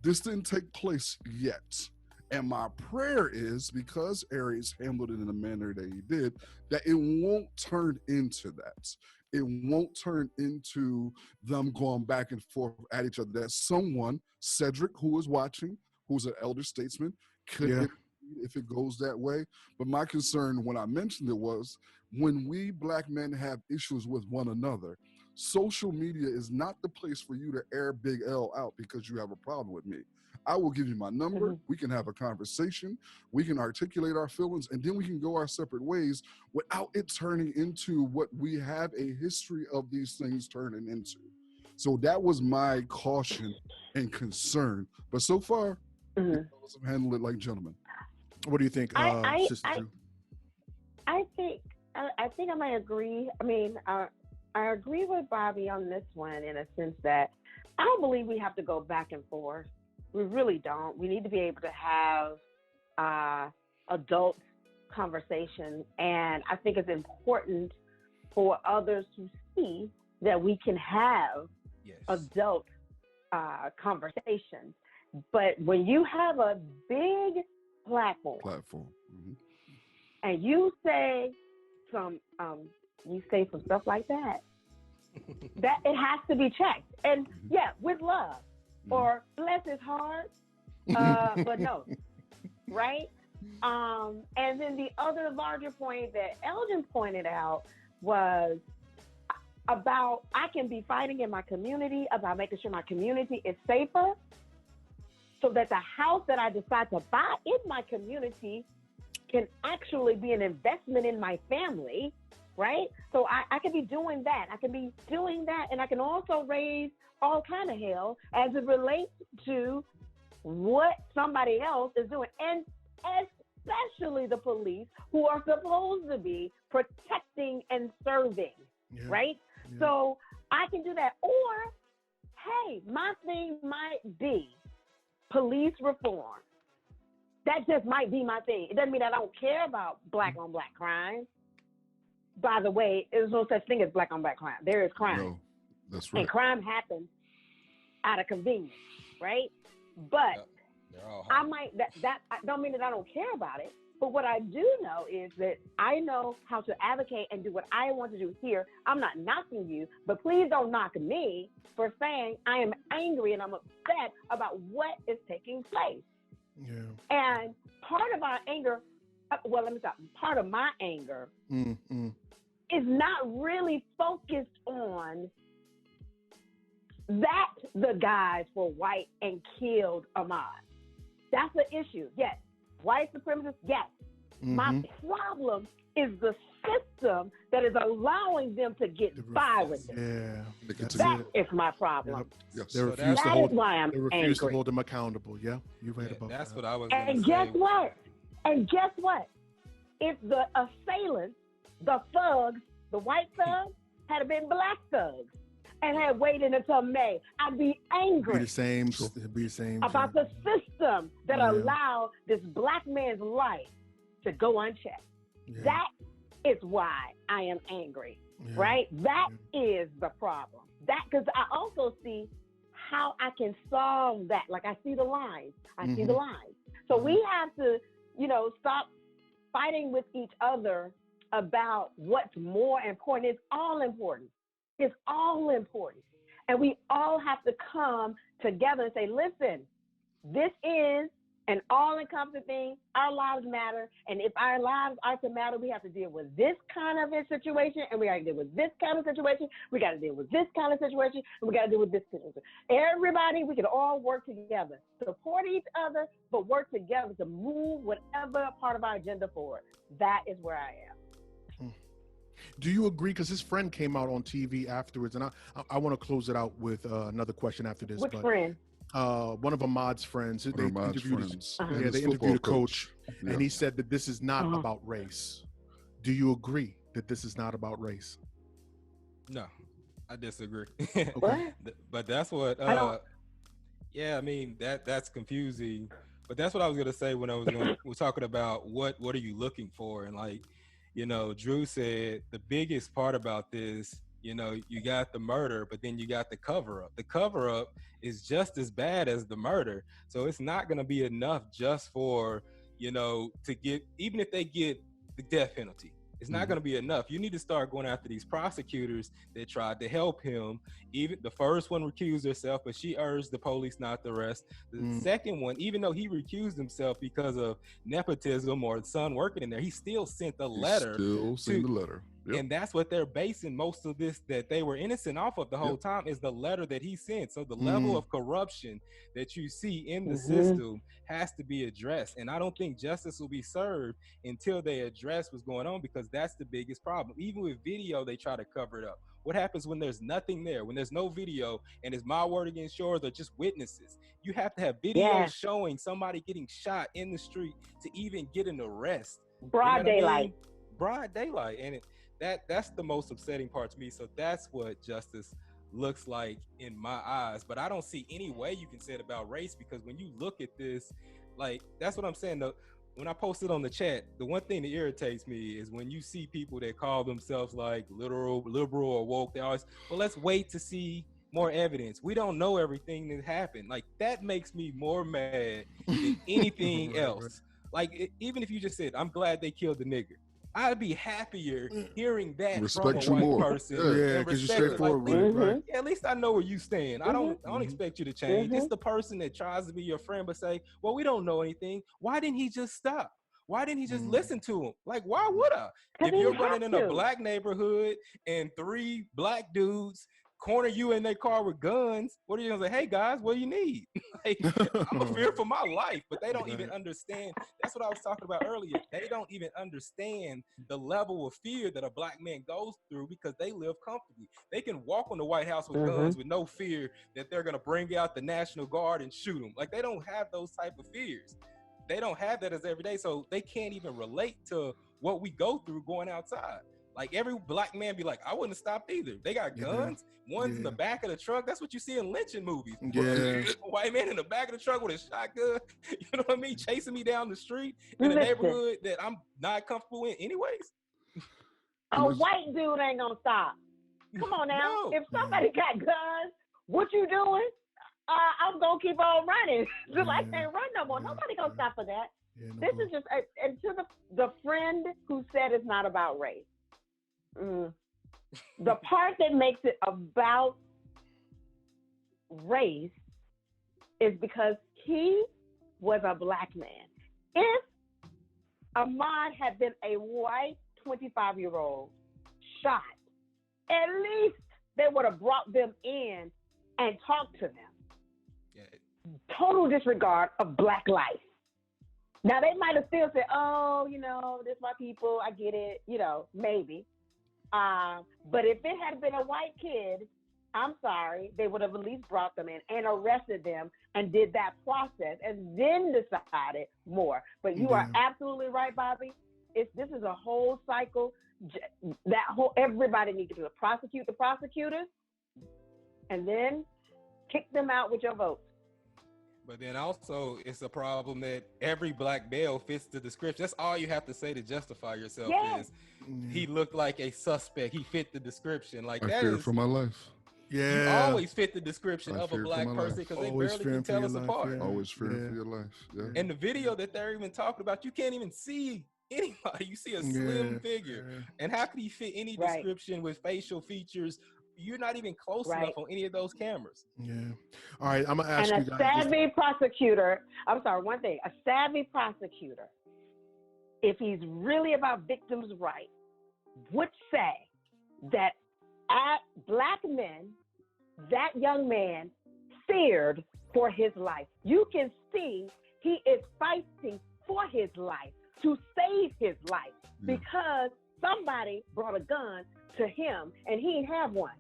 This didn't take place yet. And my prayer is, because Aries handled it in the manner that he did, that it won't turn into that. It won't turn into them going back and forth at each other. That someone, Cedric, who is watching, who's an elder statesman, could intervene if it goes that way. But my concern when I mentioned it was, when we black men have issues with one another, social media is not the place for you to air Big L out because you have a problem with me. I will give you my number. We can have a conversation. We can articulate our feelings, and then we can go our separate ways without it turning into what we have a history of these things turning into. So that was my caution and concern. But so far, I've handled it like gentlemen. What do you think, Sister Drew? I think I might agree. I mean, I agree with Bobby on this one in a sense that I don't believe we have to go back and forth. We really don't. We need to be able to have adult conversation, and I think it's important for others to see that we can have adult conversations. But when you have a big platform, and you say some stuff like that, that it has to be checked, and with love. Or bless his heart, but no, right? And then the other larger point that Elgin pointed out was about I can be fighting in my community about making sure my community is safer so that the house that I decide to buy in my community can actually be an investment in my family, right? So I can be doing that. I can be doing that, and I can also raise all kind of hell as it relates to what somebody else is doing, and especially the police, who are supposed to be protecting and serving, right? So I can do that. Or, hey, my thing might be police reform. That just might be my thing. It doesn't mean I don't care about black on black crime. By the way, there's no such thing as black on black crime. There is crime. No, that's right. And crime happens out of convenience, right? But I might, that don't mean that I don't care about it. But what I do know is that I know how to advocate and do what I want to do here. I'm not knocking you, but please don't knock me for saying I am angry and I'm upset about what is taking place. Yeah. And part of our anger, part of my anger is not really focused on that the guys were white and killed Ahmaud. That's the issue. Yes. White supremacists, yes. My problem is the system that is allowing them to get by with it. Yeah. That is my problem. Yes. They refuse to hold, they refuse to hold them accountable. Yeah, you're right about that's that. What I was And guess what? If the assailants, the thugs, the white thugs, had been black thugs and had waited until May, I'd be angry. It'd be the same about the system that allowed this black man's life to go unchecked. Yeah. That is why I am angry, right? That is the problem. Because I also see how I can solve that. Like I see the lines. See the lines. So we have to, stop fighting with each other about what's more important. It's all important. It's all important. And we all have to come together and say, listen, this is an all-encompassing thing. Our lives matter. And if our lives are to matter, we have to deal with this kind of a situation. And we got to deal with this kind of situation. We got to deal with this kind of situation. And we got to deal with this situation. Everybody, we can all work together. Support each other, but work together to move whatever part of our agenda forward. That is where I am. Do you agree? Because his friend came out on TV afterwards, and I want to close it out with another question after this. Which friend? One of Ahmaud's friends. They interviewed they interviewed a coach, and he said that this is not about race. Do you agree that this is not about race? No, I disagree. What? But that's what Yeah, I mean that's confusing, but that's what I was gonna say when we're talking about what are you looking for, and like, Drew said the biggest part about this, you got the murder, but then you got the cover up. The cover up is just as bad as the murder, so it's not gonna be enough just for to get, even if they get the death penalty. It's not going to be enough. You need to start going after these prosecutors that tried to help him. Even the first one recused herself, but she urged the police not to arrest. The second one, even though he recused himself because of nepotism or son working in there, he still sent the letter. Yep. And that's what they're basing most of this, that they were innocent off of the whole time, is the letter that he sent. So the level of corruption that you see in the system has to be addressed. And I don't think justice will be served until they address what's going on, because that's the biggest problem. Even with video, they try to cover it up. What happens when there's nothing there, when there's no video and it's my word against yours or just witnesses? You have to have video showing somebody getting shot in the street to even get an arrest. Broad daylight. Broad daylight. And that's the most upsetting part to me. So that's what justice looks like in my eyes. But I don't see any way you can say it about race, because when you look at this, like, that's what I'm saying. When I posted on the chat, the one thing that irritates me is when you see people that call themselves like liberal or woke, they always, well, let's wait to see more evidence. We don't know everything that happened. Like, that makes me more mad than anything else. Like, even if you just said, I'm glad they killed the nigger, I'd be happier hearing that from a white person. Yeah, because you're straightforward with it, right? Yeah, at least I know where you stand. I don't expect you to change. It's the person that tries to be your friend but say, well, we don't know anything. Why didn't he just stop? Why didn't he just listen to him? Like, why would I? If you're running in a black neighborhood and 3 black dudes corner you in their car with guns, what are you gonna say? Hey guys, what do you need? Like, I'm a fear for my life, but they don't even understand. That's what I was talking about earlier. They don't even understand the level of fear that a black man goes through, because they live comfortably. They can walk on the White House with guns with no fear that they're gonna bring out the National Guard and shoot them. Like, they don't have those type of fears. They don't have that as every day, so they can't even relate to what we go through going outside. Like, every black man be like, I wouldn't have stopped either. They got guns. One's in the back of the truck. That's what you see in lynching movies. Yeah. White man in the back of the truck with a shotgun, you know what I mean? Chasing me down the street in a neighborhood that I'm not comfortable in anyways. A white dude ain't gonna stop. Come on now. No. If somebody got guns, what you doing? I'm gonna keep on running. I can't run no more. Nobody gonna stop for that. Yeah, this is just, and to the friend who said it's not about race. The part that makes it about race is because he was a black man. If Ahmaud had been a white 25-year-old shot, at least they would have brought them in and talked to them. Total disregard of black life. Now, they might have still said, oh, this my people, I get it, maybe. But if it had been a white kid, I'm sorry, they would have at least brought them in and arrested them and did that process and then decided more. But you are absolutely right, Bobby. This is a whole cycle. Everybody needs to prosecute the prosecutors and then kick them out with your votes. But then also, it's a problem that every black male fits the description. That's all you have to say to justify yourself is he looked like a suspect. He fit the description. Like, I fear for my life. Yeah. You always fit the description of a black person, because they barely can tell us apart. Yeah. Always fear for your life. Yeah. And the video that they're even talking about, you can't even see anybody. You see a slim figure. And how could he fit any description with facial features? You're not even close enough on any of those cameras. Yeah. All right, I'm gonna ask you guys. And a savvy prosecutor, I'm sorry, one thing, a savvy prosecutor, if he's really about victims' rights, would say that black men, that young man feared for his life. You can see he is fighting for his life, to save his life, because somebody brought a gun to him and he didn't have one.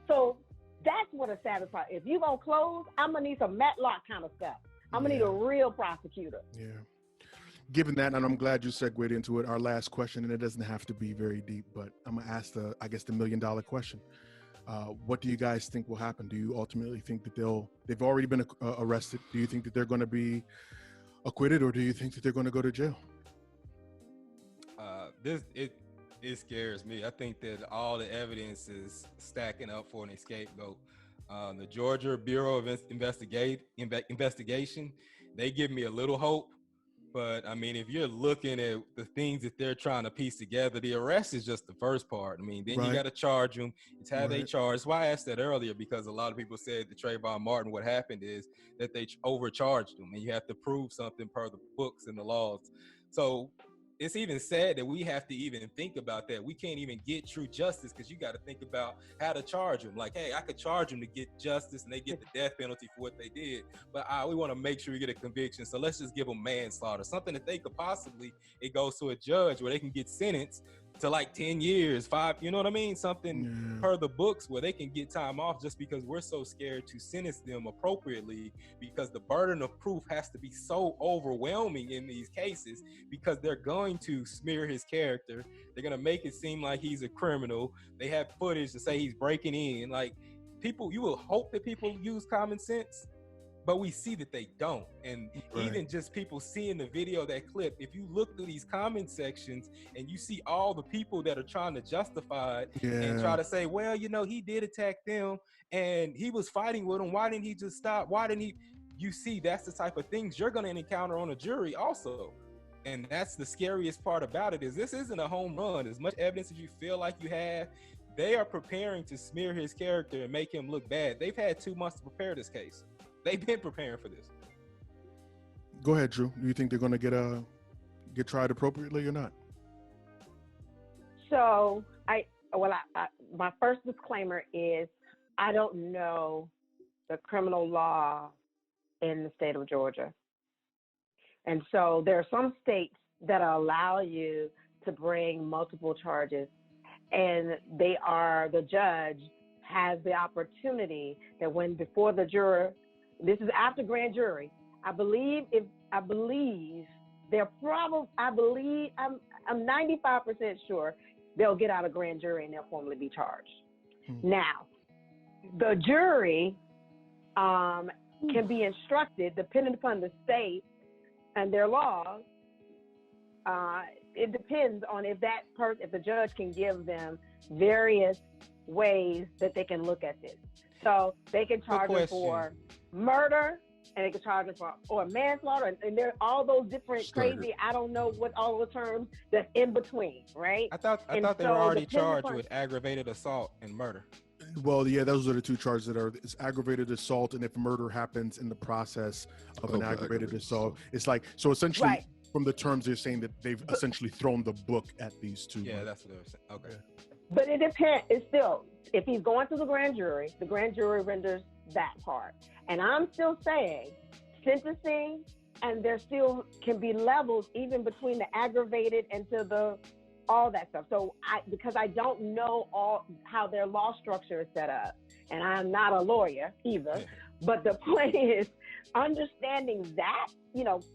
So that's what a savvy prosecutor. If you're going to close, I'm going to need some Matlock kind of stuff. I'm going to need a real prosecutor. Yeah. Given that, and I'm glad you segued into it, our last question, and it doesn't have to be very deep, but I'm going to ask the $1 million question. What do you guys think will happen? Do you ultimately think that they've already been arrested? Do you think that they're going to be acquitted, or do you think that they're going to go to jail? It scares me. I think that all the evidence is stacking up for an scapegoat. The Georgia Bureau of Investigation, they give me a little hope. But I mean, if you're looking at the things that they're trying to piece together, the arrest is just the first part. I mean, then you got to charge them. It's how they charge. That's why I asked that earlier, because a lot of people said that Trayvon Martin, what happened is that they overcharged him, and you have to prove something per the books and the laws. So it's even sad that we have to even think about that. We can't even get true justice because you got to think about how to charge them. Like, hey, I could charge them to get justice and they get the death penalty for what they did, but we want to make sure we get a conviction. So let's just give them manslaughter, something that they could possibly, it goes to a judge where they can get sentenced to like 10 years, 5, you know what I mean? Something per the books where they can get time off, just because we're so scared to sentence them appropriately, because the burden of proof has to be so overwhelming in these cases, because they're going to smear his character. They're going to make it seem like he's a criminal. They have footage to say he's breaking in. Like, people, you will hope that people use common sense, but we see that they don't. And even just people seeing the video, that clip, if you look through these comment sections and you see all the people that are trying to justify it and try to say, well, you know, he did attack them and he was fighting with them. Why didn't he just stop? Why didn't he? You see, that's the type of things you're going to encounter on a jury also. And that's the scariest part about it, is this isn't a home run. As much evidence as you feel like you have, they are preparing to smear his character and make him look bad. They've had 2 months to prepare this case. They've been preparing for this. Go ahead, Drew. Do you think they're going to get tried appropriately or not? So my first disclaimer is I don't know the criminal law in the state of Georgia. And so there are some states that allow you to bring multiple charges, and the judge has the opportunity that when before the juror, this is after grand jury, I'm 95% sure they'll get out of grand jury and they'll formally be charged. Now, the jury can be instructed, depending upon the state and their laws. It depends on if the judge can give them various ways that they can look at this. So they can charge them for murder, and they can charge them for manslaughter, and there are all those different crazy, I don't know what all the terms that's in between, right? I thought they were already charged with aggravated assault and murder. Well, yeah, those are the 2 charges that are, it's aggravated assault, and if murder happens in the process of an aggravated assault, it's like, so essentially from the terms they're saying that they've essentially thrown the book at these 2. Yeah, that's what they're saying. Okay. But it depends. It's still, if he's going to the grand jury renders that part. And I'm still saying sentencing, and there still can be levels even between the aggravated and to all that stuff. So because I don't know how their law structure is set up, and I'm not a lawyer either, but the point is understanding that,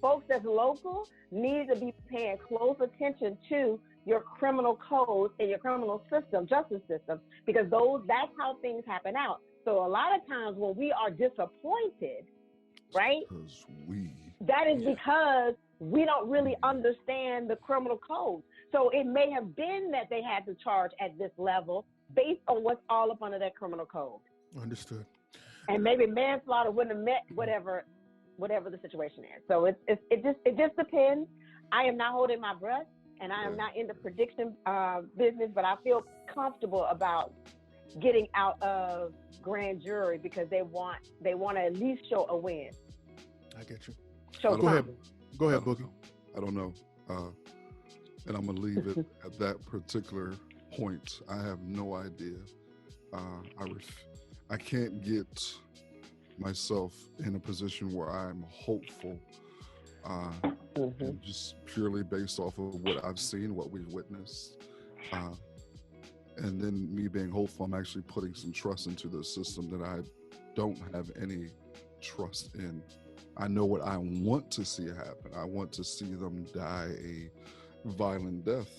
folks that's local need to be paying close attention to your criminal code and your criminal system, justice system, because that's how things happen out. So a lot of times when we are disappointed, right? That is because we don't really understand the criminal code. So it may have been that they had to charge at this level based on what's all up under that criminal code. Understood. And maybe manslaughter wouldn't have met whatever the situation is. So it just depends. I am not holding my breath, and I am not in the prediction business, but I feel comfortable about getting out of grand jury because they want to at least show a win. I get you. Go ahead, Boogie. I don't know, and I'm gonna leave it at that particular point. I have no idea. I can't get myself in a position where I'm hopeful, and just purely based off of what I've seen, what we've witnessed. And then me being hopeful, I'm actually putting some trust into the system that I don't have any trust in. I know what I want to see happen. I want to see them die a violent death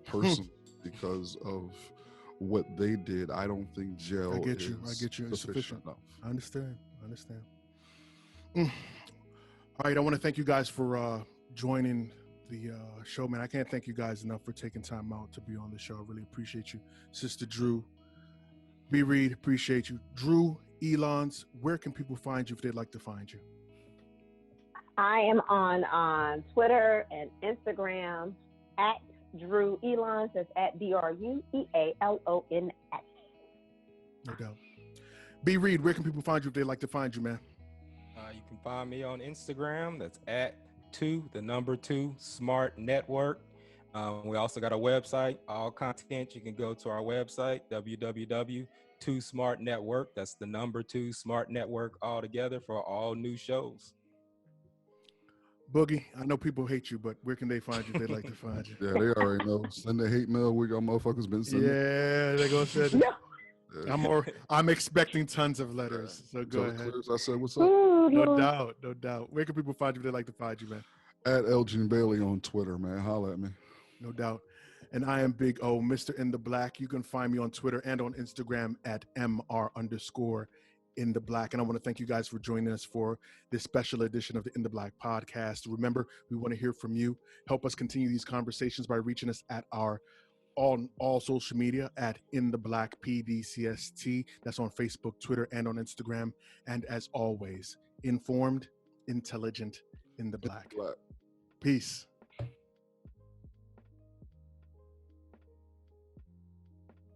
personally because of what they did, I don't think jail I get is you. It's sufficient enough. I understand. All right, I want to thank you guys for joining the show, man. I can't thank you guys enough for taking time out to be on the show. I really appreciate you. Sister Drew, B. Reed, appreciate you. Drew, Elons, where can people find you if they'd like to find you? I am on Twitter and Instagram at Drew Elons. That's at DRUEALONS. No doubt. B. Reed, where can people find you if they'd like to find you, man? You can find me on Instagram. That's at 2 Smart Network. We also got a website. All content, you can go to our website, www.2Smart Network. That's the number 2 Smart Network all together for all new shows. Boogie, I know people hate you, but where can they find you if they'd like to find you? Yeah, they already know. Send the hate mail. We got motherfuckers been sending. Yeah, they're gonna send it. I'm expecting tons of letters. So go ahead. I said, what's up? No doubt. Where can people find you if they'd like to find you, man? At Elgin Bailey on Twitter, man. Holla at me. No doubt. And I am Big O, Mr. In the Black. You can find me on Twitter and on Instagram at MR_In the Black. And I want to thank you guys for joining us for this special edition of the In the Black podcast. Remember, we want to hear from you. Help us continue these conversations by reaching us at our on all social media at In the Black PDCST. That's on Facebook, Twitter, and on Instagram. And as always, informed, intelligent, in the black. Peace.